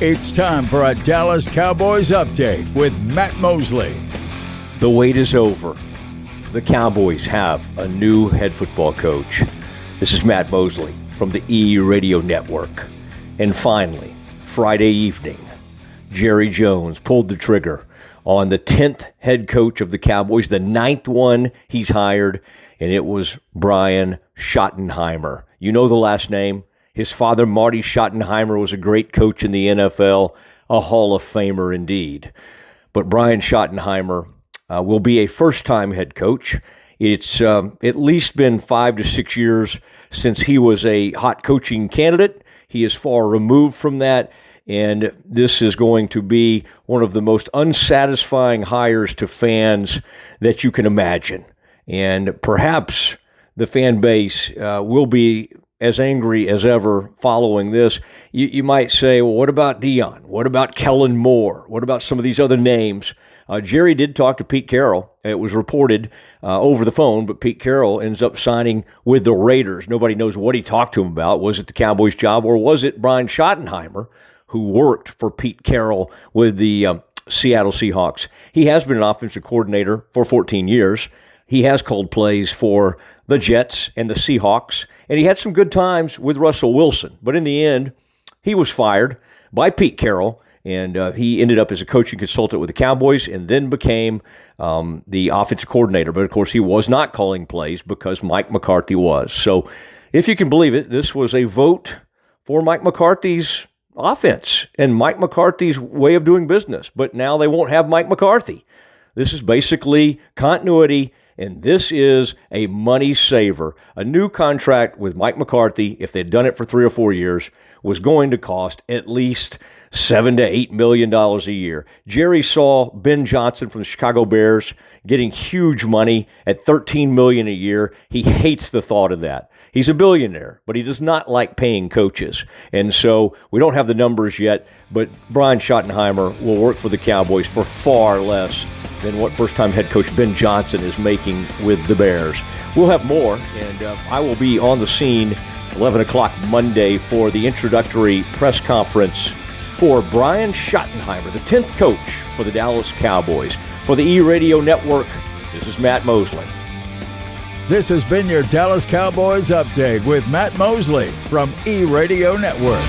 It's time for a Dallas Cowboys update with Matt Mosley. The wait is over. The Cowboys have a new head football coach. This is Matt Mosley from the E Radio Network. And finally, Friday evening, Jerry Jones pulled the trigger on the 10th head coach of the Cowboys, the 9th one he's hired, and it was Brian Schottenheimer. You know the last name? His father, Marty Schottenheimer, was a great coach in the NFL, a Hall of Famer indeed. But Brian Schottenheimer will be a first-time head coach. It's at least been 5 to 6 years since he was a hot coaching candidate. He is far removed from that, and this is going to be one of the most unsatisfying hires to fans that you can imagine. And perhaps the fan base will be as angry as ever following this. You might say, well, what about Dion? What about Kellen Moore? What about some of these other names? Jerry did talk to Pete Carroll. It was reported over the phone, but Pete Carroll ends up signing with the Raiders. Nobody knows what he talked to him about. Was it the Cowboys job, or was it Brian Schottenheimer, who worked for Pete Carroll with the Seattle Seahawks? He has been an offensive coordinator for 14 years. He has called plays for the Jets and the Seahawks, and he had some good times with Russell Wilson. But in the end, he was fired by Pete Carroll, and he ended up as a coaching consultant with the Cowboys and then became the offensive coordinator. But, of course, he was not calling plays because Mike McCarthy was. So, if you can believe it, this was a vote for Mike McCarthy's offense and Mike McCarthy's way of doing business. But now they won't have Mike McCarthy. This is basically continuity. And this is a money saver. A new contract with Mike McCarthy, if they'd done it for 3 or 4 years, was going to cost at least $7 to $8 million a year. Jerry saw Ben Johnson from the Chicago Bears getting huge money at $13 million a year. He hates the thought of that. He's a billionaire, but he does not like paying coaches. And so we don't have the numbers yet, but Brian Schottenheimer will work for the Cowboys for far less than what first-time head coach Ben Johnson is making with the Bears. We'll have more, and I will be on the scene 11 o'clock Monday for the introductory press conference for Brian Schottenheimer, the 10th coach for the Dallas Cowboys. For the E-Radio Network, this is Matt Mosley. This has been your Dallas Cowboys update with Matt Mosley from E-Radio Network.